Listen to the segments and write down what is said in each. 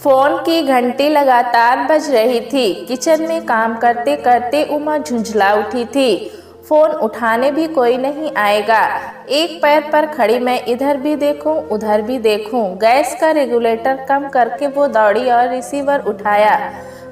Phone की घंटी लगातार बज रही थी। किचन में काम करते करते उमा झुंझला उठी थी। फोन उठाने भी कोई नहीं आएगा। एक पैर पर खड़ी मैं इधर भी देखूं उधर भी देखूं। गैस का रेगुलेटर कम करके वो दौड़ी और रिसीवर उठाया।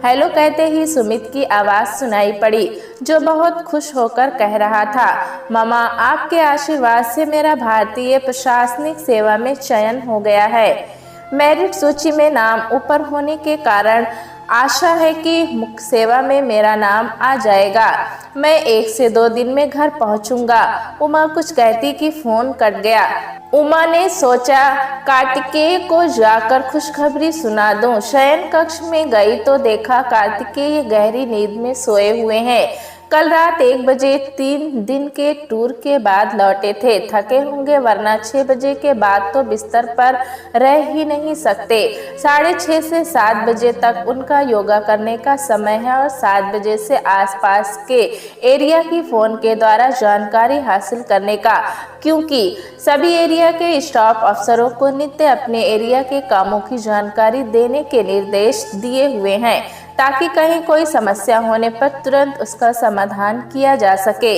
हेलो कहते ही सुमित की आवाज़ सुनाई पड़ी, जो बहुत खुश होकर कह रहा था, मामा आपके आशीर्वाद से मेरा भारतीय प्रशासनिक सेवा में चयन हो गया है। मेरिट सूची में नाम ऊपर होने के कारण आशा है कि मुख्य सेवा में मेरा नाम आ जाएगा। मैं 1 से 2 दिन में घर पहुंचूंगा। उमा कुछ कहती कि फोन कट गया। उमा ने सोचा कार्तिकेय को जाकर खुशखबरी सुना दूं। शयन कक्ष में गई तो देखा कार्तिकेय गहरी नींद में सोए हुए हैं। कल रात 1 बजे 3 दिन के टूर के बाद लौटे थे। थके होंगे वरना 6 बजे के बाद तो बिस्तर पर रह ही नहीं सकते। 6:30 से 7 बजे तक उनका योगा करने का समय है और 7 बजे से आसपास के एरिया की फोन के द्वारा जानकारी हासिल करने का, क्योंकि सभी एरिया के स्टाफ अफसरों को नित्य अपने एरिया के कामों की जानकारी देने के निर्देश दिए हुए हैं, ताकि कहीं कोई समस्या होने पर तुरंत उसका समाधान किया जा सके।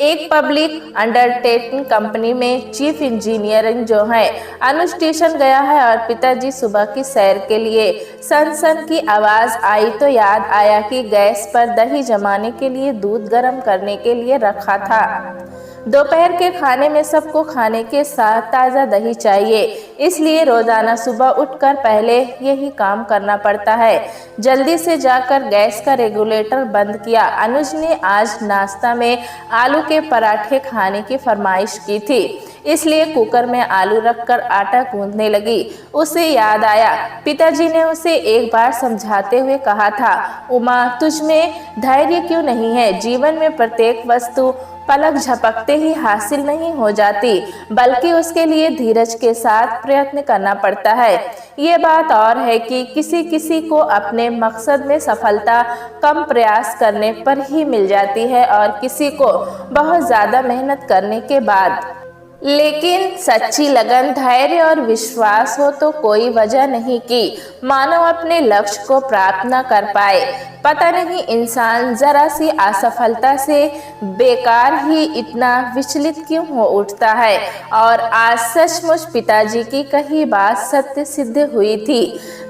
एक पब्लिक अंडरटेकिंग कंपनी में चीफ इंजीनियरिंग जो है अनुज स्टेशन गया है और पिताजी सुबह की सैर के लिए। सन सन की आवाज़ आई तो याद आया कि गैस पर दही जमाने के लिए दूध गर्म करने के लिए रखा था। दोपहर के खाने में सबको खाने के साथ ताज़ा दही चाहिए, इसलिए रोज़ाना सुबह उठकर पहले यही काम करना पड़ता है। जल्दी से जाकर गैस का रेगुलेटर बंद किया। अनुज ने आज नाश्ता में आलू के पराठे खाने की फरमाइश की थी, इसलिए कुकर में आलू रखकर आटा गूंदने लगी। उसे याद आया, पिताजी ने उसे एक बार समझाते हुए कहा था, उमा तुझ में धैर्य क्यों नहीं है? जीवन में प्रत्येक वस्तु पलक झपकते ही हासिल नहीं हो जाती, बल्कि उसके लिए धीरज के साथ प्रयत्न करना पड़ता है। ये बात और है कि किसी किसी को अपने मकसद में सफलता कम प्रयास करने पर ही मिल जाती है और किसी को बहुत ज़्यादा मेहनत करने के बाद। लेकिन सच्ची लगन, धैर्य और विश्वास हो तो कोई वजह नहीं कि मानव अपने लक्ष्य को प्राप्त न कर पाए। पता नहीं इंसान जरा सी असफलता से बेकार ही इतना विचलित क्यों हो उठता है। और आज सचमुच पिताजी की कही बात सत्य सिद्ध हुई थी।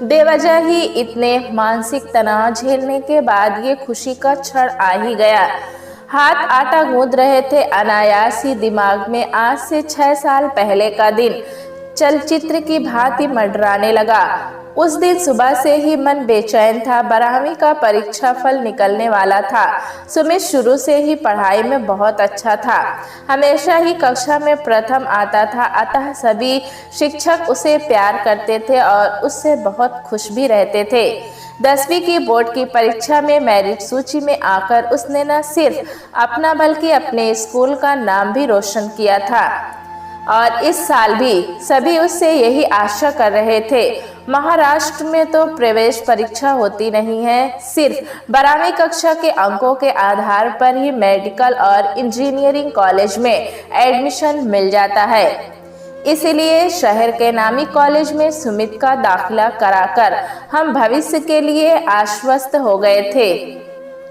बेवजह ही इतने मानसिक तनाव झेलने के बाद ये खुशी का क्षण आ ही गया। हाथ आटा गूंद रहे थे, अनायास ही दिमाग में आज से 6 साल पहले का दिन चलचित्र की भांति मंडराने लगा। उस दिन सुबह से ही मन बेचैन था। 12वीं का परीक्षा फल निकलने वाला था। सुमित शुरू से ही पढ़ाई में बहुत अच्छा था, हमेशा ही कक्षा में प्रथम आता था, अतः सभी शिक्षक उसे प्यार करते थे और उससे बहुत खुश भी रहते थे। 10वीं की बोर्ड की परीक्षा में मेरिट सूची में आकर उसने न सिर्फ अपना बल्कि अपने स्कूल का नाम भी रोशन किया था। और इस साल भी सभी उससे यही आशा कर रहे थे। महाराष्ट्र में तो प्रवेश परीक्षा होती नहीं है, सिर्फ 12वीं कक्षा के अंकों के आधार पर ही मेडिकल और इंजीनियरिंग कॉलेज में एडमिशन मिल जाता है। इसलिए शहर के नामी कॉलेज में सुमित का दाखिला कराकर हम भविष्य के लिए आश्वस्त हो गए थे।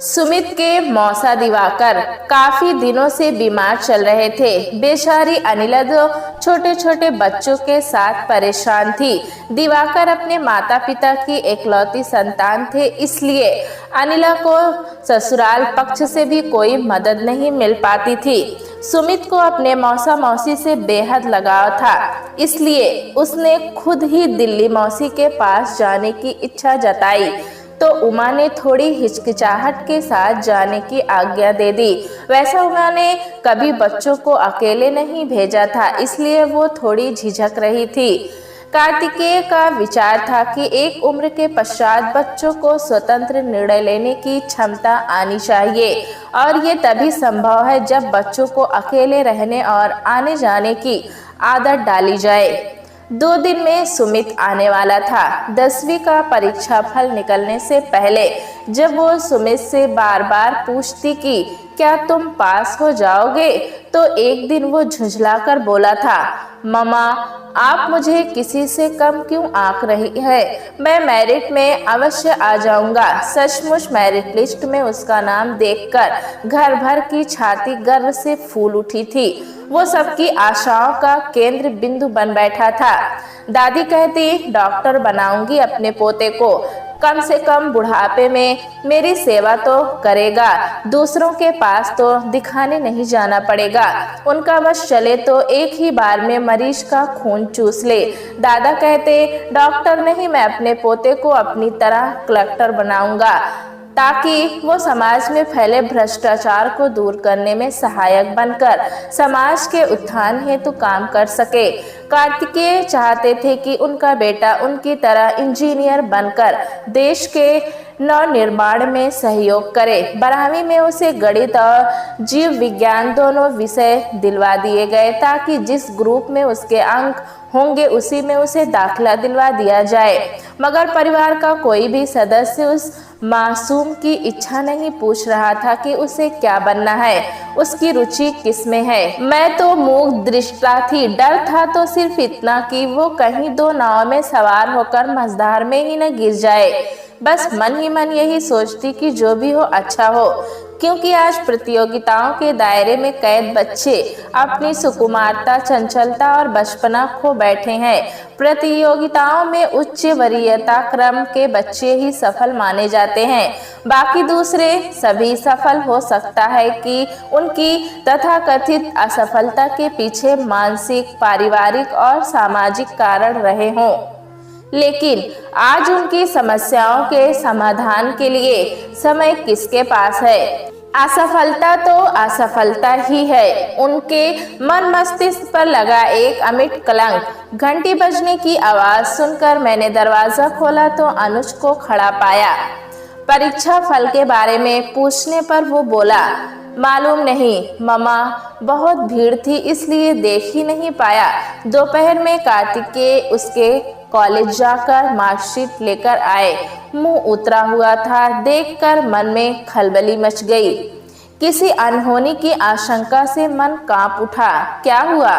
सुमित के मौसा दिवाकर काफी दिनों से बीमार चल रहे थे। बेचारी अनिला तो छोटे छोटे बच्चों के साथ परेशान थी। दिवाकर अपने माता पिता की एकलौती संतान थे, इसलिए अनिला को ससुराल पक्ष से भी कोई मदद नहीं मिल पाती थी। सुमित को अपने मौसा मौसी से बेहद लगाव था, इसलिए उसने खुद ही दिल्ली मौसी के पास जाने की इच्छा जताई तो उमा ने थोड़ी हिचकिचाहट के साथ जाने की आज्ञा दे दी। वैसे उमा ने कभी बच्चों को अकेले नहीं भेजा था, इसलिए वो थोड़ी झिझक रही थी। कार्तिकेय का विचार था कि एक उम्र के पश्चात बच्चों को स्वतंत्र निर्णय लेने की क्षमता आनी चाहिए और ये तभी संभव है जब बच्चों को अकेले रहने और आने जाने की आदत डाली जाए। 2 दिन में सुमित आने वाला था। 10वीं का परीक्षा फल निकलने से पहले जब वो सुमित से बार बार पूछती कि क्या तुम पास हो जाओगे, तो एक दिन वो झुंझलाकर बोला था, मम्मा आप मुझे किसी से कम क्यों आंक रही है, मैं मेरिट में अवश्य आ जाऊंगा। सचमुच मेरिट लिस्ट में उसका नाम देखकर घर भर की छाती गर्व से फूल उठी थी। वो सबकी आशाओं का केंद्र बिंदु बन बैठा था। दादी कहती, डॉक्टर बनाऊंगी अपने पोते को, कम से कम बुढ़ापे में मेरी सेवा तो करेगा, दूसरों के पास तो दिखाने नहीं जाना पड़ेगा, उनका बस चले तो एक ही बार में मरीज का खून चूस ले। दादा कहते, डॉक्टर नहीं, मैं अपने पोते को अपनी तरह कलेक्टर बनाऊंगा, ताकि वो समाज में फैले भ्रष्टाचार को दूर करने में सहायक बनकर समाज के उत्थान हेतु काम कर सके। कार्तिकेय चाहते थे कि उनका बेटा उनकी तरह इंजीनियर बनकर देश के नवनिर्माण में सहयोग करे। 12वीं में उसे गणित और जीव विज्ञान दोनों विषय दिलवा दिए गए, ताकि जिस ग्रुप में उसके अंक होंगे उसी में उसे दाखिला दिलवा दिया जाए। मगर परिवार का कोई भी सदस्य उस मासूम की इच्छा नहीं पूछ रहा था कि उसे क्या बनना है, उसकी रुचि किसमें है। मैं तो मूक दृष्टा थी, डर था तो सिर्फ इतना कि वो कहीं दो नाव में सवार होकर मझधार में ही न गिर जाए। बस मन ही मन यही सोचती कि जो भी हो अच्छा हो, क्योंकि आज प्रतियोगिताओं के दायरे में कैद बच्चे अपनी सुकुमारता, चंचलता और बचपना खो बैठे हैं। प्रतियोगिताओं में उच्च वरीयता क्रम के बच्चे ही सफल माने जाते हैं, बाकी दूसरे सभी सफल हो सकता है कि उनकी तथाकथित असफलता के पीछे मानसिक, पारिवारिक और सामाजिक कारण रहे हों। लेकिन आज उनकी समस्याओं के समाधान के लिए समय किसके पास है? असफलता तो असफलता ही है। उनके मन मस्तिष्क पर लगा एक अमिट कलंक। घंटी बजने की आवाज सुनकर मैंने दरवाजा खोला तो अनुज को खड़ा पाया। परीक्षा फल के बारे में पूछने पर वो बोला, मालूम नहीं मम्मा, बहुत भीड़ थी इसलिए देख ही नहीं पाया। दोपहर में कार्तिकेय उसके कॉलेज जाकर मार्कशीट लेकर आए। मुंह उतरा हुआ था, देखकर मन में खलबली मच गई। किसी अनहोनी की आशंका से मन कांप उठा। क्या हुआ,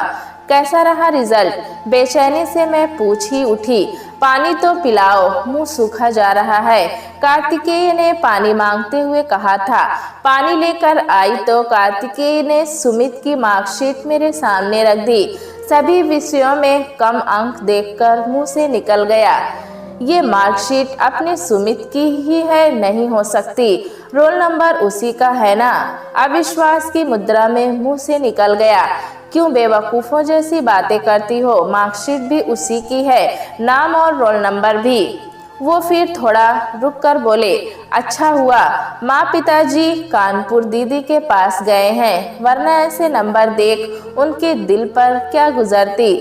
कैसा रहा रिजल्ट? बेचैनी से मैं पूछ ही उठी। पानी तो पिलाओ, मुंह सूखा जा रहा है, कार्तिकेय ने पानी मांगते हुए कहा था। पानी लेकर आई तो कार्तिकेय ने सुमित की मार्कशीट मेरे सामने रख दी। सभी विषयों में कम अंक देखकर मुंह से निकल गया, ये मार्कशीट अपने सुमित की ही है, नहीं हो सकती, रोल नंबर उसी का है ना? अविश्वास की मुद्रा में मुंह से निकल गया, क्यों बेवकूफ़ों जैसी बातें करती हो, मार्कशीट भी उसी की है, नाम और रोल नंबर भी। वो फिर थोड़ा रुक कर बोले, अच्छा हुआ माँ पिताजी कानपुर दीदी के पास गए हैं, वरना ऐसे नंबर देख उनके दिल पर क्या गुजरती।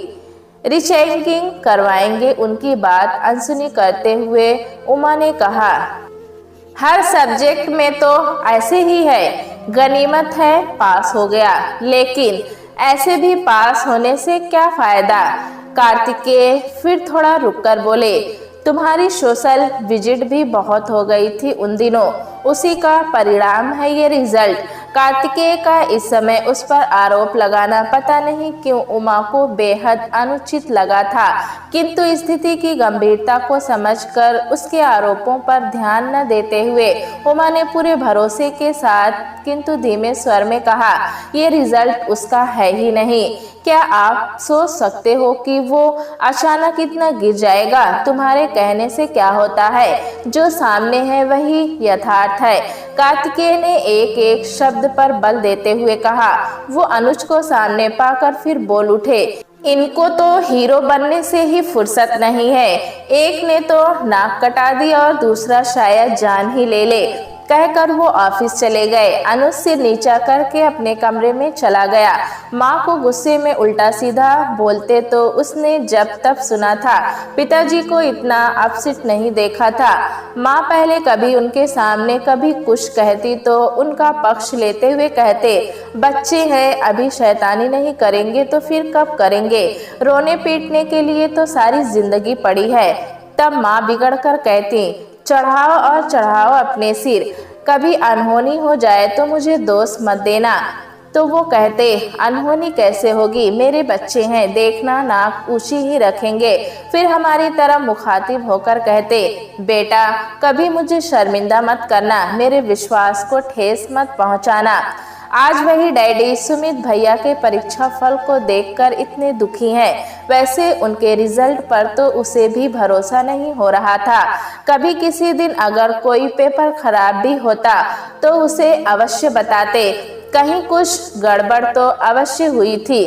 रीचेकिंग करवाएंगे उनकी बात अनसुनी करते हुए उमा ने कहा, हर सब्जेक्ट में तो ऐसे ही है, गनीमत है पास हो गया, लेकिन ऐसे भी पास होने से क्या फायदा? कार्तिकेय फिर थोड़ा रुककर बोले, तुम्हारी सोशल विजिट भी बहुत हो गई थी उन दिनों, उसी का परिणाम है ये रिजल्ट। कार्तिकेय का इस समय उस पर आरोप लगाना पता नहीं क्यों उमा को बेहद अनुचित लगा था, किंतु स्थिति की गंभीरता को समझकर उसके आरोपों पर ध्यान न देते हुए उमा ने पूरे भरोसे के साथ किंतु धीमे स्वर में कहा, ये रिजल्ट उसका है ही नहीं। क्या आप सोच सकते हो कि वो अचानक इतना गिर जाएगा? तुम्हारे कहने से क्या होता है, जो सामने है वही यथार्थ है। कार्तिकेय ने एक एक शब्द पर बल देते हुए कहा। वो अनुज को सामने पाकर फिर बोल उठे, इनको तो हीरो बनने से ही फुर्सत नहीं है, एक ने तो नाक कटा दी और दूसरा शायद जान ही ले ले, कहकर वो ऑफिस चले गए। अनुज सिर नीचा करके अपने कमरे में चला गया। माँ को गुस्से में उल्टा सीधा बोलते तो उसने जब तब सुना था, पिताजी को इतना अपसेट नहीं देखा था। माँ पहले कभी उनके सामने कभी कुछ कहती तो उनका पक्ष लेते हुए कहते, बच्चे हैं अभी शैतानी नहीं करेंगे तो फिर कब करेंगे, रोने पीटने के लिए तो सारी जिंदगी पड़ी है। तब माँ बिगड़ कर कहती, चढ़ाओ और चढ़ाओ अपने सिर, कभी अनहोनी हो जाए तो मुझे दोष मत देना। तो वो कहते, अनहोनी कैसे होगी, मेरे बच्चे हैं, देखना नाक ऊंची ही रखेंगे। फिर हमारी तरफ मुखातिब होकर कहते, बेटा कभी मुझे शर्मिंदा मत करना, मेरे विश्वास को ठेस मत पहुंचाना। आज वही डैडी सुमित भैया के परीक्षा फल को देखकर इतने दुखी हैं। वैसे उनके रिजल्ट पर तो उसे भी भरोसा नहीं हो रहा था। कभी किसी दिन अगर कोई पेपर खराब भी होता तो उसे अवश्य बताते। कहीं कुछ गड़बड़ तो अवश्य हुई थी,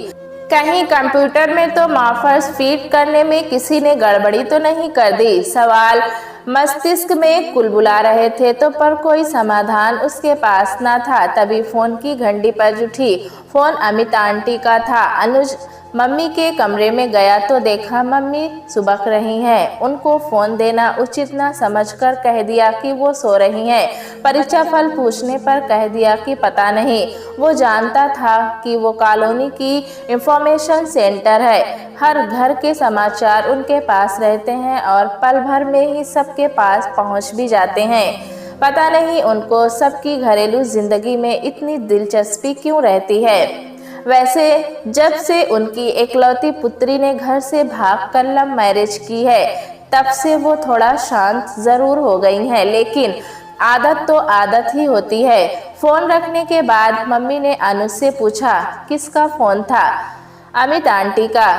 कहीं कंप्यूटर में तो मार्कर्स फीड करने में किसी ने गड़बड़ी तो नहीं कर दी। सवाल मस्तिष्क में कुलबुला रहे थे तो पर कोई समाधान उसके पास ना था। तभी फोन की घंटी बज उठी। फोन अमित आंटी का था। अनुज मम्मी के कमरे में गया तो देखा मम्मी सुबक रही हैं। उनको फोन देना उचित ना समझकर कह दिया कि वो सो रही हैं। परीक्षा फल पूछने पर कह दिया कि पता नहीं। वो जानता था कि वो कॉलोनी की इंफॉर्मेशन सेंटर है। हर घर के समाचार उनके पास रहते हैं और पल भर में ही सबके पास पहुंच भी जाते हैं। पता नहीं उनको सबकी घरेलू जिंदगी में इतनी दिलचस्पी क्यों रहती है। वैसे जब से उनकी एकलौती पुत्री ने घर से भागकर लव मैरिज की है तब से वो थोड़ा शांत जरूर हो गई हैं, लेकिन आदत तो आदत ही होती है। फोन रखने के बाद मम्मी ने अनुज से पूछा, किसका फोन था? अमित आंटी का।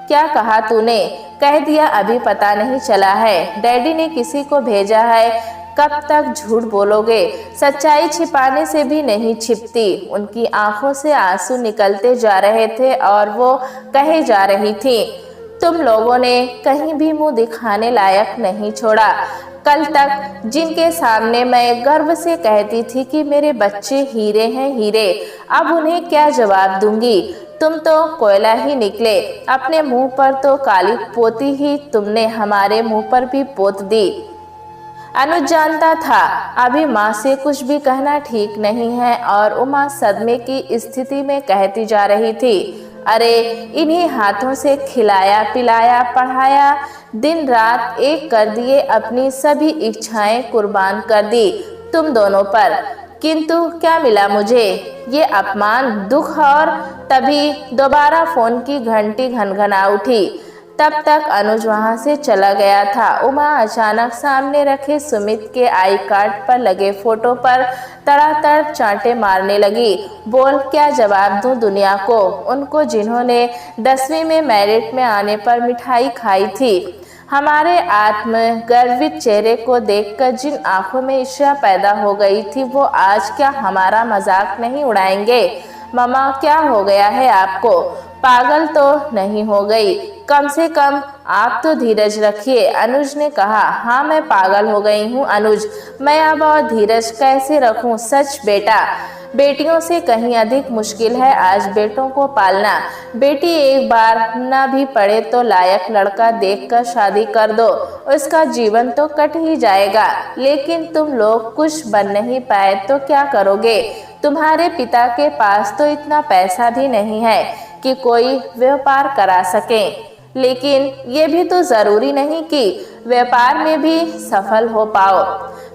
क्या कहा तूने? कह दिया अभी पता नहीं चला है, डैडी ने किसी को भेजा है। कब तक झूठ बोलोगे? सच्चाई छिपाने से भी नहीं छिपती। उनकी आंखों से आंसू निकलते जा रहे थे और वो कहे जा रही थी, तुम लोगों ने कहीं भी मुंह दिखाने लायक नहीं छोड़ा। कल तक जिनके सामने मैं गर्व से कहती थी कि मेरे बच्चे हीरे हैं हीरे, अब उन्हें क्या जवाब दूंगी? तुम तो कोयला ही निकले। अपने मुंह पर तो काली पोती ही तुमने हमारे मुंह पर भी पोत दी। अनुज जानता था अभी माँ से कुछ भी कहना ठीक नहीं है और उमा सदमे की स्थिति में कहती जा रही थी, अरे इन्हीं हाथों से खिलाया पिलाया पढ़ाया, दिन रात एक कर दिए, अपनी सभी इच्छाएं कुर्बान कर दी तुम दोनों पर। किंतु क्या मिला मुझे? ये अपमान, दुख। और तभी दोबारा फोन की घंटी घनघना उठी। तब तक अनुज वहां से चला गया था। उमा अचानक सामने रखे सुमित के आई कार्ड पर लगे फोटो पर तड़ातड़ चांटे मारने लगी। बोल क्या जवाब दूं दुनिया को, उनको जिन्होंने 10वीं में मेरिट में आने पर मिठाई खाई थी। हमारे आत्म गर्वित चेहरे को देखकर जिन आंखों में ईर्ष्या पैदा हो गई थी, वो आज क्या हमारा मजाक नहीं उड़ाएंगे? मम्मा क्या हो गया है आपको? पागल तो नहीं हो गई? कम से कम आप तो धीरज रखिए। अनुज ने कहा, हाँ मैं पागल हो गई हूँ अनुज, मैं अब और धीरज कैसे रखूँ? सच बेटा, बेटियों से कहीं अधिक मुश्किल है आज बेटों को पालना। बेटी एक बार ना भी पढ़े तो लायक लड़का देखकर शादी कर दो, उसका जीवन तो कट ही जाएगा। लेकिन तुम लोग कुछ बन नहीं पाए तो क्या करोगे? तुम्हारे पिता के पास तो इतना पैसा भी नहीं है कि कोई व्यापार करा सके। लेकिन ये भी तो जरूरी नहीं कि व्यापार में भी सफल हो पाओ।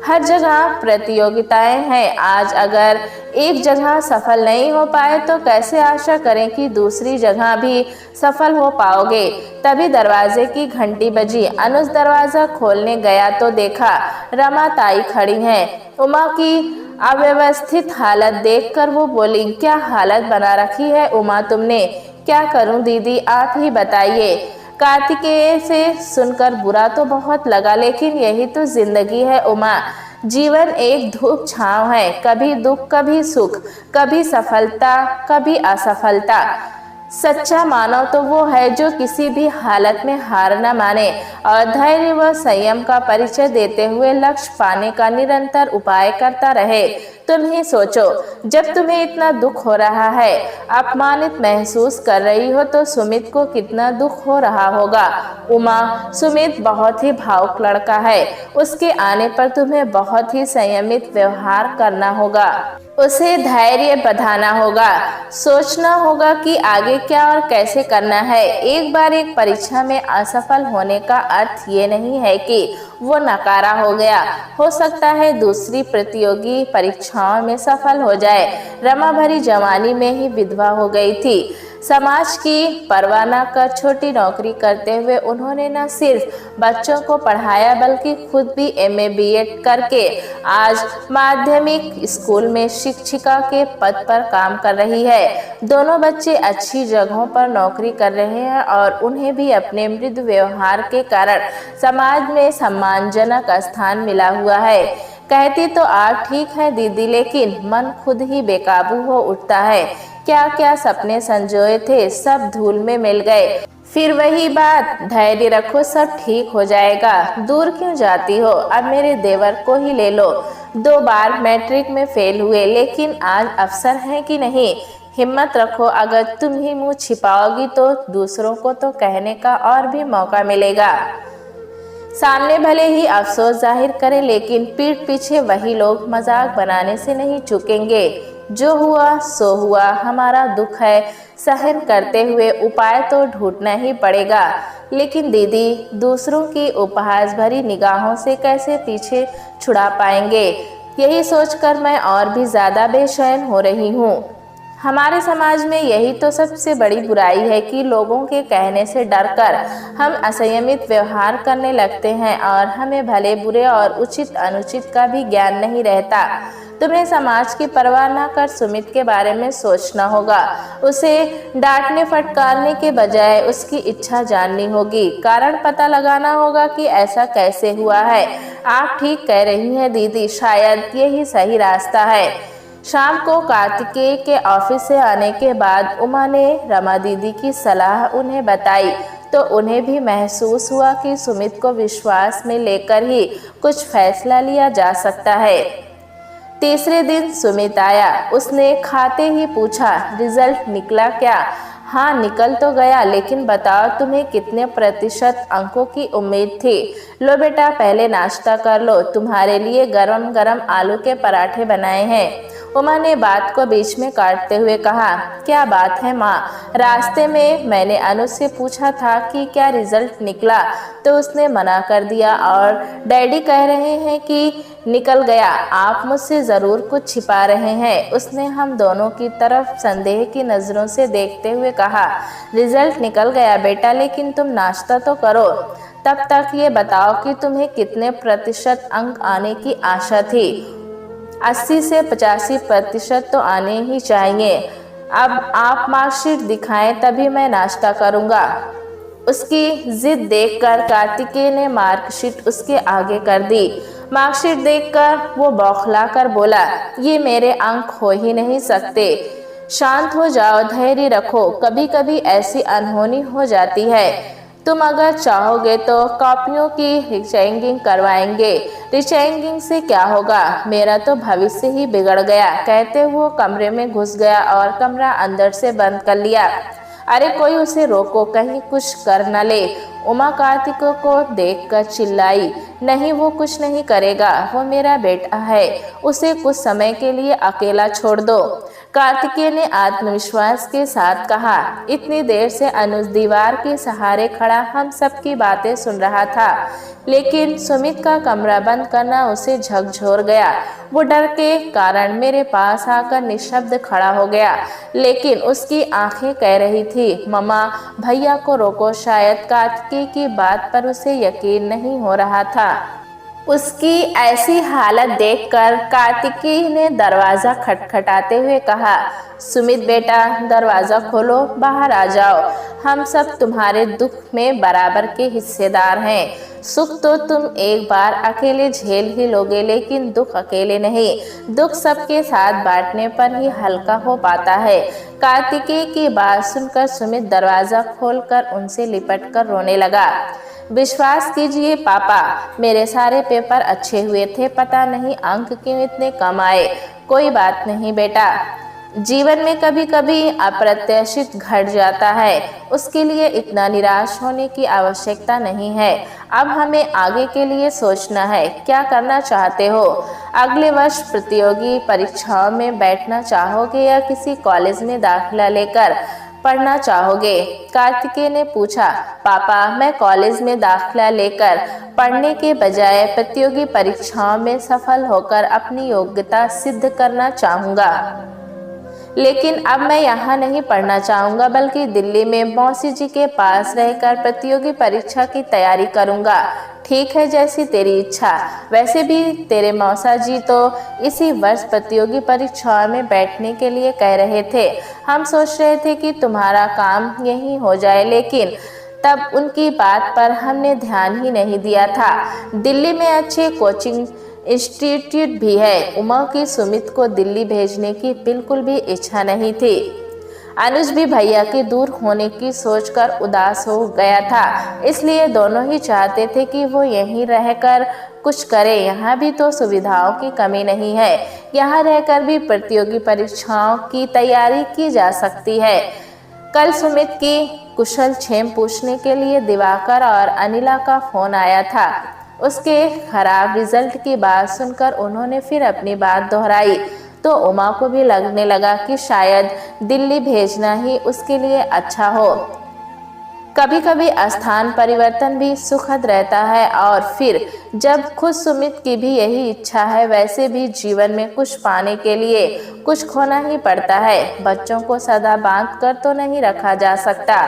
हर जगह प्रतियोगिताएं हैं। आज अगर एक जगह सफल नहीं हो पाए तो कैसे आशा करें कि दूसरी जगह भी सफल हो पाओगे? तभी दरवाजे की घंटी बजी। अनुज दरवाजा खोलने गया तो देखा रमा ताई खड़ी हैं। उमा की अव्यवस्थित हालत देखकर वो बोली, क्या हालत बना रखी है उमा तुमने? क्या करूं दीदी, आप ही बताइए। कार्तिकेय से सुनकर बुरा तो बहुत लगा, लेकिन यही तो जिंदगी है उमा। जीवन एक धूप छांव है, कभी दुख कभी सुख, कभी सफलता कभी असफलता। सच्चा मानव तो वो है जो किसी भी हालत में हार न माने और धैर्य व संयम का परिचय देते हुए लक्ष्य पाने का निरंतर उपाय करता रहे। तुम ही सोचो, जब तुम्हें इतना दुख हो रहा है, अपमानित महसूस कर रही हो, तो सुमित को कितना दुख हो रहा होगा। उमा, सुमित बहुत ही भावुक लड़का है, उसके आने पर तुम्हें बहुत ही संयमित व्यवहार करना होगा। उसे धैर्य बंधाना होगा, सोचना होगा कि आगे क्या और कैसे करना है। एक बार एक परीक्षा में असफल होने का अर्थ ये नहीं है कि वो नकारा हो गया। हो सकता है दूसरी प्रतियोगी परीक्षाओं में सफल हो जाए। रमा भरी जवानी में ही विधवा हो गई थी। समाज की परवाह न कर छोटी नौकरी करते हुए उन्होंने न सिर्फ बच्चों को पढ़ाया बल्कि खुद भी एमए बीएड करके आज माध्यमिक स्कूल में शिक्षिका के पद पर काम कर रही है। दोनों बच्चे अच्छी जगहों पर नौकरी कर रहे हैं और उन्हें भी अपने मृदु व्यवहार के कारण समाज में सम्मानजनक स्थान मिला हुआ है। कहती तो आप ठीक है दीदी, लेकिन मन खुद ही बेकाबू हो उठता है। क्या क्या सपने संजोए थे सब धूल में मिल गए। फिर वही बात, धैर्य रखो सब ठीक हो जाएगा। दूर क्यों जाती हो, अब मेरे देवर को ही ले लो। 2 बार मैट्रिक में फेल हुए लेकिन आज अफसर हैं कि नहीं। हिम्मत रखो, अगर तुम ही मुंह छिपाओगी तो दूसरों को तो कहने का और भी मौका मिलेगा। सामने भले ही अफसोस जाहिर करें लेकिन पीठ पीछे वही लोग मजाक बनाने से नहीं चूकेंगे। जो हुआ सो हुआ, हमारा दुख है, सहन करते हुए उपाय तो ढूंढना ही पड़ेगा। लेकिन दीदी, दूसरों की उपहास भरी निगाहों से कैसे पीछे छुड़ा पाएंगे, यही सोचकर मैं और भी ज़्यादा बेचैन हो रही हूँ। हमारे समाज में यही तो सबसे बड़ी बुराई है कि लोगों के कहने से डरकर हम असंयमित व्यवहार करने लगते हैं और हमें भले बुरे और उचित अनुचित का भी ज्ञान नहीं रहता। तुम्हें समाज की परवाह न कर सुमित के बारे में सोचना होगा। उसे डांटने फटकारने के बजाय उसकी इच्छा जाननी होगी, कारण पता लगाना होगा कि ऐसा कैसे हुआ है। आप ठीक कह रही हैं दीदी, शायद यही सही रास्ता है। शाम को कार्तिकेय के ऑफिस से आने के बाद उमा ने रमा दीदी की सलाह उन्हें बताई तो उन्हें भी महसूस हुआ कि सुमित को विश्वास में लेकर ही कुछ फैसला लिया जा सकता है। तीसरे दिन सुमित आया। उसने खाते ही पूछा, रिजल्ट निकला क्या? हाँ निकल तो गया, लेकिन बताओ तुम्हें कितने प्रतिशत अंकों की उम्मीद थी? लो बेटा पहले नाश्ता कर लो, तुम्हारे लिए गरम गरम आलू के पराठे बनाए हैं। उमा ने बात को बीच में काटते हुए कहा, क्या बात है माँ, रास्ते में मैंने अनु से पूछा था कि क्या रिजल्ट निकला तो उसने मना कर दिया और डैडी कह रहे हैं कि निकल गया। आप मुझसे ज़रूर कुछ छिपा रहे हैं। उसने हम दोनों की तरफ संदेह की नज़रों से देखते हुए कहा, रिजल्ट निकल गया बेटा, लेकिन तुम नाश्ता तो करो। तब तक ये बताओ कि तुम्हें कितने प्रतिशत अंक आने की आशा थी? 80 से 85% तो आने ही चाहिए। अब आप मार्कशीट दिखाएं तभी मैं नाश्ता करूंगा। उसकी जिद देखकर कार्तिकेय ने मार्कशीट उसके आगे कर दी। मार्कशीट देखकर वो बौखला कर बोला, ये मेरे अंक हो ही नहीं सकते। शांत हो जाओ, धैर्य रखो, कभी कभी ऐसी अनहोनी हो जाती है। तुम अगर चाहोगे तो कॉपियों की रिचेकिंग करवाएंगे। रिचेकिंग से क्या होगा, मेरा तो भविष्य ही बिगड़ गया। कहते वो कमरे में घुस गया और कमरा अंदर से बंद कर लिया। अरे कोई उसे रोको, कहीं कुछ कर न ले। उमा कार्तिक को देखकर चिल्लाई, नहीं वो कुछ नहीं करेगा, वो मेरा बेटा है, उसे कुछ समय के लिए अकेला छोड़ दो। कार्तिकेय ने आत्मविश्वास के साथ कहा। इतनी देर से अनुज दीवार के सहारे खड़ा हम सबकी बातें सुन रहा था, लेकिन सुमित का कमरा बंद करना उसे झकझोर गया। वो डर के कारण मेरे पास आकर निशब्द खड़ा हो गया, लेकिन उसकी आंखें कह रही थी, मम्मा भैया को रोको। शायद कार्तिकेय की बात पर उसे यकीन नहीं हो रहा था। उसकी ऐसी हालत देखकर कार्तिकेय ने दरवाज़ा खटखटाते हुए कहा, सुमित बेटा दरवाज़ा खोलो, बाहर आ जाओ। हम सब तुम्हारे दुख में बराबर के हिस्सेदार हैं। सुख तो तुम एक बार अकेले झेल ही लोगे, लेकिन दुख अकेले नहीं। दुख सबके साथ बांटने पर ही हल्का हो पाता है। कार्तिकेय की बात सुनकर सुमित दरवाज़ा खोलकर उनसे लिपटकर रोने लगा। विश्वास कीजिए पापा, मेरे सारे पेपर अच्छे हुए थे, पता नहीं अंक क्यों इतने कम आए। कोई बात नहीं बेटा, जीवन में कभी कभी अप्रत्याशित घट जाता है, उसके लिए इतना निराश होने की आवश्यकता नहीं है। अब हमें आगे के लिए सोचना है, क्या करना चाहते हो? अगले वर्ष प्रतियोगी परीक्षाओं में बैठना चाहोगे या किसी कॉलेज में दाखिला लेकर पढ़ना चाहोगे? कार्तिकेय ने पूछा। पापा, मैं कॉलेज में दाखिला लेकर पढ़ने के बजाय प्रतियोगी परीक्षाओं में सफल होकर अपनी योग्यता सिद्ध करना चाहूँगा। लेकिन अब मैं यहाँ नहीं पढ़ना चाहूँगा, बल्कि दिल्ली में मौसी जी के पास रहकर प्रतियोगी परीक्षा की तैयारी करूँगा। ठीक है, जैसी तेरी इच्छा। वैसे भी तेरे मौसा जी तो इसी वर्ष प्रतियोगी परीक्षाओं में बैठने के लिए कह रहे थे। हम सोच रहे थे कि तुम्हारा काम यही हो जाए, लेकिन तब उनकी बात पर हमने ध्यान ही नहीं दिया था। दिल्ली में अच्छे कोचिंग इंस्टीट्यूट भी है। उमा की सुमित को दिल्ली भेजने की बिल्कुल भी इच्छा नहीं थी। अनुज भी भैया के दूर होने की सोचकर उदास हो गया था, इसलिए दोनों ही चाहते थे कि वो यहीं रहकर कुछ करे। यहाँ भी तो सुविधाओं की कमी नहीं है, यहाँ रहकर भी प्रतियोगी परीक्षाओं की तैयारी की जा सकती है। कल सुमित की कुशल क्षेम पूछने के लिए दिवाकर और अनिला का फोन आया था। उसके खराब रिजल्ट की बात सुनकर उन्होंने फिर अपनी बात दोहराई तो उमा को भी लगने लगा कि शायद दिल्ली भेजना ही उसके लिए अच्छा हो। कभी कभी स्थान परिवर्तन भी सुखद रहता है, और फिर जब खुद सुमित की भी यही इच्छा है, वैसे भी जीवन में कुछ पाने के लिए कुछ खोना ही पड़ता है। बच्चों को सदा बांध कर तो नहीं रखा जा सकता।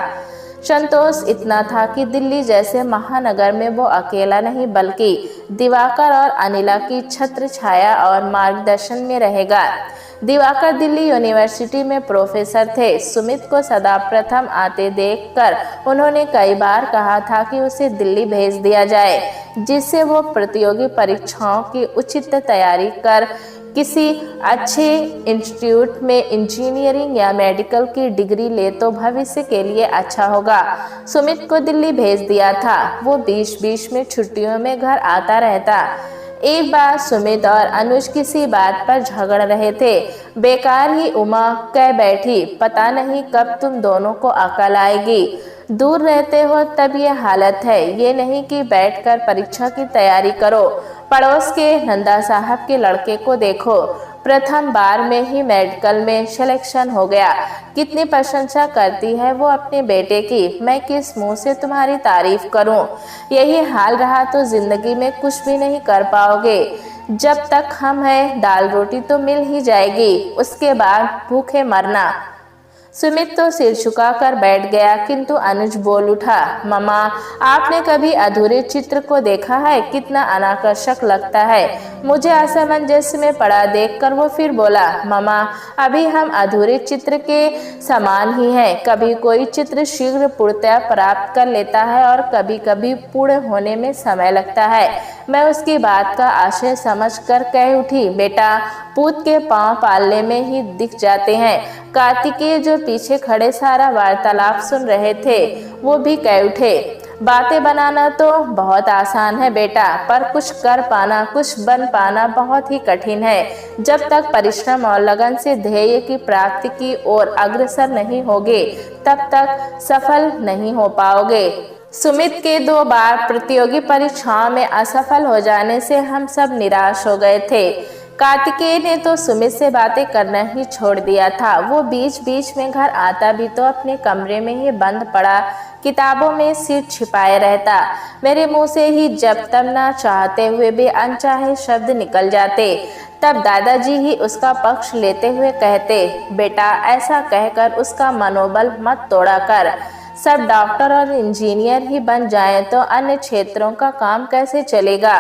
संतोष इतना था कि दिल्ली जैसे महानगर में वो अकेला नहीं, बल्कि दिवाकर और अनिला की छत्र छाया और मार्गदर्शन में रहेगा। दिवाकर दिल्ली यूनिवर्सिटी में प्रोफेसर थे। सुमित को सदा प्रथम आते देखकर उन्होंने कई बार कहा था कि उसे दिल्ली भेज दिया जाए, जिससे वो प्रतियोगी परीक्षाओं की उचित तैयारी कर किसी अच्छे इंस्टीट्यूट में इंजीनियरिंग या मेडिकल की डिग्री ले तो भविष्य के लिए अच्छा होगा। सुमित को दिल्ली भेज दिया था। वो बीच में छुट्टियों में घर आता रहता। एक बार सुमित और अनुज किसी बात पर झगड़ रहे थे। बेकार ही उमा कह बैठी, पता नहीं कब तुम दोनों को अकल आएगी। दूर रहते हो तब ये हालत है, ये नहीं कि बैठकर परीक्षा की तैयारी करो। पड़ोस के नंदा साहब के लड़के को देखो, प्रथम बार में ही मेडिकल में सिलेक्शन हो गया। कितनी प्रशंसा करती है वो अपने बेटे की। मैं किस मुंह से तुम्हारी तारीफ करूं? यही हाल रहा तो जिंदगी में कुछ भी नहीं कर पाओगे। जब तक हम हैं दाल रोटी तो मिल ही जाएगी, उसके बाद भूखे मरना। सुमित तो सिर झुकाकर बैठ गया, किंतु अनुज बोल उठा, ममा, आपने कभी अधूरे चित्र को देखा है? कितना अनाकर्षक लगता है। मुझे असमंजस में पड़ा देखकर वो फिर बोला, ममा, अभी हम अधूरे चित्र के समान ही हैं। कभी कोई चित्र शीघ्र पूर्णता प्राप्त कर लेता है और कभी कभी पूर्ण होने में समय लगता है। मैं उसकी बात का आशय समझकर कह उठी, बेटा, पूत के पांव पालने में ही दिख जाते हैं। कार्तिकेय जो पीछे खड़े सारा वार्तालाप सुन रहे थे, वो भी कह उठे, बातें बनाना तो बहुत आसान है बेटा, पर कुछ कर पाना, कुछ बन पाना बहुत ही कठिन है। जब तक परिश्रम और लगन से ध्येय की प्राप्ति की ओर अग्रसर नहीं होगे, तब तक सफल नहीं हो पाओगे। सुमित के 2 बार प्रतियोगी परीक्षाओं में असफल हो जाने से हम सब निराश हो गए थे। कार्तिकेय ने तो सुमित से बातें करना ही छोड़ दिया था। वो बीच में घर आता भी तो अपने कमरे में ही बंद पड़ा किताबों में सिर छिपाए रहता। मेरे मुंह से ही जब तब ना चाहते हुए भी अनचाहे शब्द निकल जाते। तब दादाजी ही उसका पक्ष लेते हुए कहते, बेटा, ऐसा कहकर उसका मनोबल मत तोड़ा कर। सब डॉक्टर और इंजीनियर ही बन जाएं तो अन्य क्षेत्रों का काम कैसे चलेगा?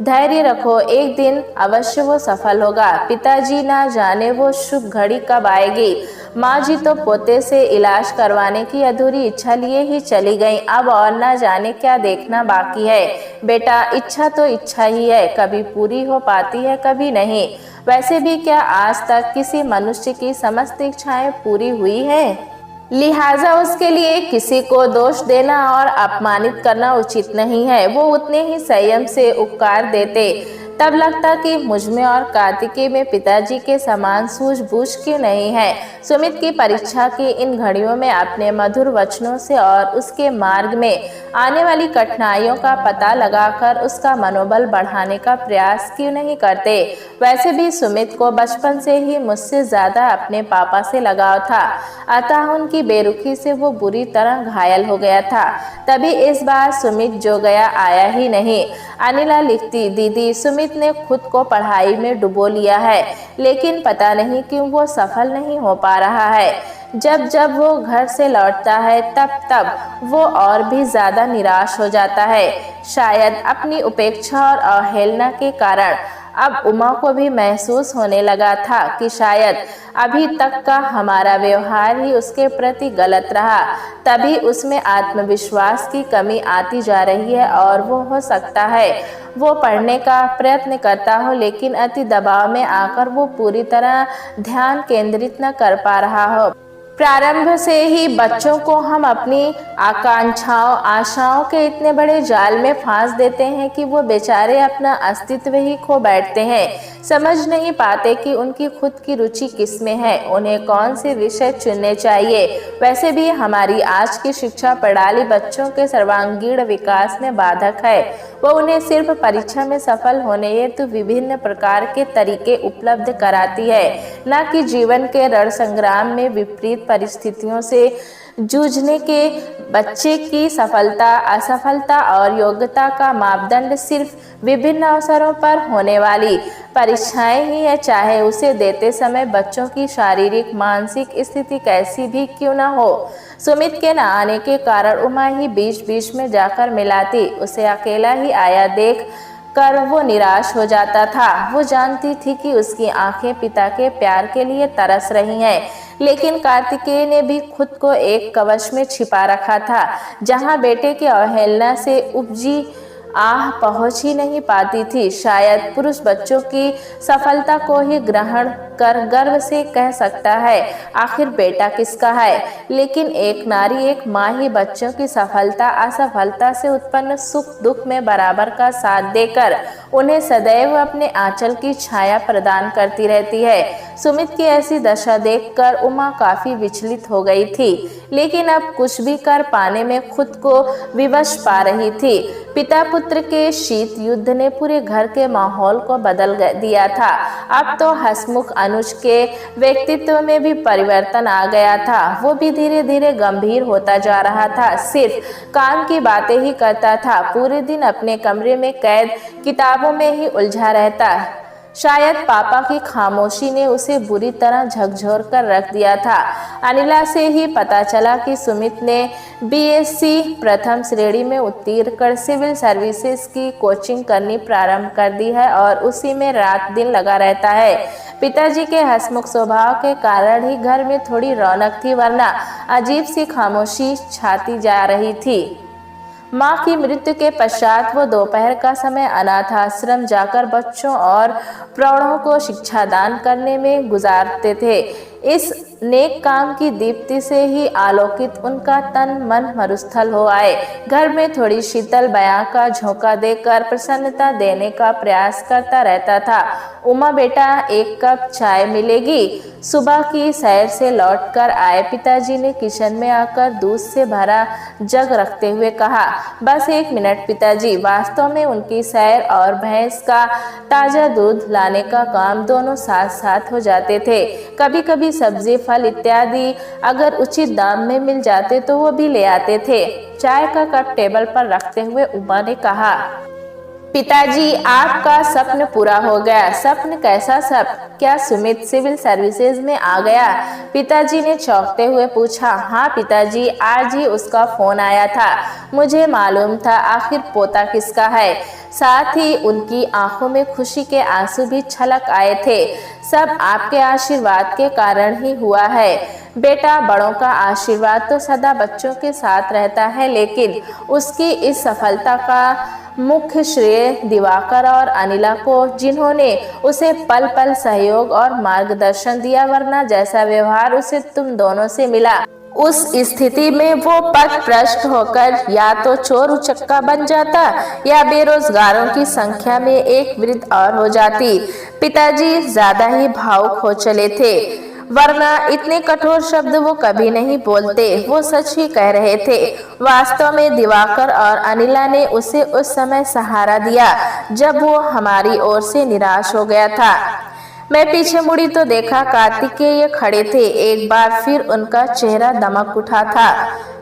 धैर्य रखो, एक दिन अवश्य वो सफल होगा। पिताजी ना जाने वो शुभ घड़ी कब आएगी। माँ जी तो पोते से इलाज करवाने की अधूरी इच्छा लिए ही चली गई। अब और ना जाने क्या देखना बाकी है। बेटा, इच्छा तो इच्छा ही है, कभी पूरी हो पाती है, कभी नहीं। वैसे भी क्या आज तक किसी मनुष्य की समस्त इच्छाएं पूरी हुई है? लिहाजा उसके लिए किसी को दोष देना और अपमानित करना उचित नहीं है। वो उतने ही संयम से उपकार देते तब लगता कि मुझमें और कार्तिकेय में पिताजी के समान सूझबूझ क्यों नहीं है। सुमित की परीक्षा की इन घड़ियों में अपने मधुर वचनों से और उसके मार्ग में आने वाली कठिनाइयों का पता लगाकर उसका मनोबल बढ़ाने का प्रयास क्यों नहीं करते। वैसे भी सुमित को बचपन से ही मुझसे ज्यादा अपने पापा से लगाव था, अतः उनकी बेरुखी से वो बुरी तरह घायल हो गया था। तभी इस बार सुमित जो गया आया ही नहीं। अनिला लिखती, दीदी सुमित ने खुद को पढ़ाई में डुबो लिया है, लेकिन पता नहीं क्यों वो सफल नहीं हो पा रहा है। जब जब वो घर से लौटता है तब वो और भी ज्यादा निराश हो जाता है। शायद अपनी उपेक्षा और अवहेलना के कारण अब उमा को भी महसूस होने लगा था कि शायद अभी तक का हमारा व्यवहार ही उसके प्रति गलत रहा, तभी उसमें आत्मविश्वास की कमी आती जा रही है और वो हो सकता है वो पढ़ने का प्रयत्न करता हो, लेकिन अति दबाव में आकर वो पूरी तरह ध्यान केंद्रित न कर पा रहा हो। प्रारंभ से ही बच्चों को हम अपनी आकांक्षाओं आशाओं के इतने बड़े जाल में फांस देते हैं कि वो बेचारे अपना अस्तित्व ही खो बैठते हैं। समझ नहीं पाते कि उनकी खुद की रुचि किस में है, उन्हें कौन से विषय चुनने चाहिए। वैसे भी हमारी आज की शिक्षा प्रणाली बच्चों के सर्वांगीण विकास में बाधक है। वो उन्हें सिर्फ परीक्षा में सफल होने हेतु विभिन्न प्रकार के तरीके उपलब्ध कराती है, न कि जीवन के रण संग्राम में विपरीत परिस्थितियों से जूझने के। बच्चे की सफलता असफलता और योग्यता का मापदंड सिर्फ विभिन्न अवसरों पर होने वाली परीक्षाएं ही है, चाहे उसे देते समय बच्चों की शारीरिक मानसिक स्थिति कैसी भी क्यों न हो। सुमित के न आने के कारण उमा ही बीच बीच में जाकर मिलाती, उसे अकेला ही आया देख कर वो निराश हो जाता था। वो जानती थी कि उसकी आंखें पिता के प्यार के लिए तरस रही हैं, लेकिन कार्तिकेय ने भी खुद को एक कवच में छिपा रखा था, जहां बेटे की अवहेलना से उपजी आह पहुंच ही नहीं पाती थी। शायद पुरुष बच्चों की सफलता को ही ग्रहण कर गर्व से कह सकता है, आखिर बेटा किसका है, लेकिन एक नारी एक माँ ही बच्चों की सफलता असफलता से उत्पन्न सुख दुख में बराबर का साथ देकर उन्हें सदैव अपने आंचल की छाया प्रदान करती रहती है। सुमित की ऐसी दशा देखकर उमा काफी विचलित हो गई थी, लेकिन अब कुछ भी कर पाने में खुद को विवश पा रही थी। पिता पुत्र के शीत युद्ध ने पूरे घर के माहौल को बदल दिया था। अब तो हसमुख अनुज के व्यक्तित्व में भी परिवर्तन आ गया था। वो भी धीरे धीरे गंभीर होता जा रहा था, सिर्फ काम की बातें ही करता था, पूरे दिन अपने कमरे में कैद किताबों में ही उलझा रहता। शायद पापा की खामोशी ने उसे बुरी तरह झकझोर कर रख दिया था। अनिला से ही पता चला कि सुमित ने बीएससी प्रथम श्रेणी में उत्तीर्ण कर सिविल सर्विसेज की कोचिंग करनी प्रारंभ कर दी है और उसी में रात दिन लगा रहता है। पिताजी के हंसमुख स्वभाव के कारण ही घर में थोड़ी रौनक थी, वरना अजीब सी खामोशी छाती जा रही थी। माँ की मृत्यु के पश्चात वो दोपहर का समय अनाथ आश्रम जाकर बच्चों और प्रौढ़ों को शिक्षादान करने में गुजारते थे। इस नेक काम की दीप्ति से ही आलोकित उनका तन मन मरुस्थल हो आए। घर में थोड़ी शीतल बयां का झोंका देकर प्रसन्नता देने का प्रयास करता रहता था। उमा बेटा, एक कप चाय मिलेगी? सुबह की सैर से लौटकर आए पिताजी ने किचन में आकर दूध से भरा जग रखते हुए कहा, बस 1 मिनट पिताजी। वास्तव में उनकी सैर और भैंस का ताजा दूध लाने का काम दोनों साथ साथ हो जाते थे। कभी कभी सब्जी फल इत्यादि अगर उचित दाम में मिल जाते तो वो भी ले आते थे। चाय का कप टेबल पर रखते हुए उमा ने कहा, पिताजी आपका सपन पूरा हो गया। सपन? कैसा सपन? क्या सुमित सिविल सर्विसेज में आ गया? पिताजी ने चौंकते हुए पूछा। हाँ पिताजी, आज ही उसका फोन आया था। मुझे मालूम था आखिर पोता किसका है। साथ ही उनकी आंखों में खुशी के आंसू भी छलक आए थे। सब आपके आशीर्वाद के कारण ही हुआ है बेटा। बड़ों का आशीर्वाद तो सदा बच्चों के साथ रहता है, लेकिन उसकी इस सफलता का मुख्य श्रेय दिवाकर और अनिला को, जिन्होंने उसे पल पल सहयोग और मार्गदर्शन दिया, वरना जैसा व्यवहार उसे तुम दोनों से मिला उस स्थिति में वो पथ भ्रष्ट होकर या तो चोर उचक्का बन जाता या बेरोजगारों की संख्या में एक वृद्ध और हो जाती। पिताजी ज्यादा ही भावुक हो चले थे, वरना इतने कठोर शब्द वो कभी नहीं बोलते। वो सच ही कह रहे थे। वास्तव में दिवाकर और अनिला ने उसे उस समय सहारा दिया जब वो हमारी ओर से निराश हो गया था। मैं पीछे मुड़ी तो देखा कार्तिकेय खड़े थे। एक बार फिर उनका चेहरा दमक उठा था,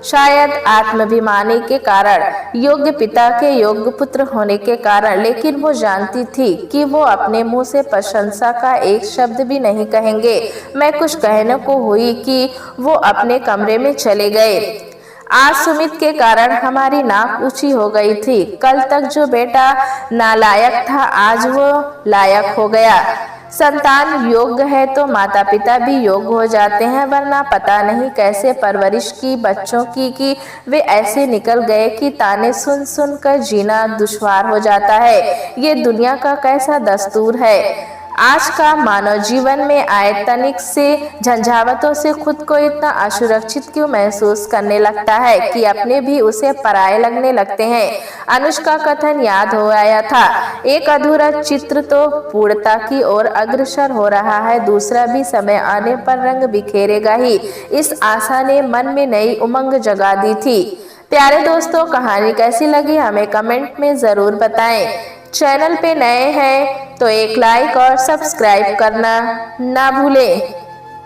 शायद आत्माभिमानी के कारण, योग्य पिता के योग्य पुत्र होने के कारण। लेकिन वो जानती थी कि वो अपने मुंह से प्रशंसा का एक शब्द भी नहीं कहेंगे। मैं कुछ कहने को हुई कि वो अपने कमरे में चले गए। आज सुमित के कारण हमारी नाक ऊंची हो गई थी। कल तक जो बेटा नालायक था, आज वो लायक हो गया। संतान योग्य है तो माता पिता भी योग्य हो जाते हैं, वरना पता नहीं कैसे परवरिश की बच्चों की कि वे ऐसे निकल गए कि ताने सुन सुन कर जीना दुश्वार हो जाता है। ये दुनिया का कैसा दस्तूर है। आज का मानव जीवन में आए तनिक से झंझावतों से खुद को इतना असुरक्षित क्यों महसूस करने लगता है कि अपने भी उसे पराये लगने लगते हैं। अनुष्का कथन याद हो आया था। एक अधूरा चित्र तो पूर्णता की ओर अग्रसर हो रहा है, दूसरा भी समय आने पर रंग बिखेरेगा ही। इस आशा ने मन में नई उमंग जगा दी थी। प्यारे दोस्तों, कहानी कैसी लगी हमें कमेंट में जरूर बताएं। चैनल पे नए हैं तो एक लाइक और सब्सक्राइब करना ना भूलें।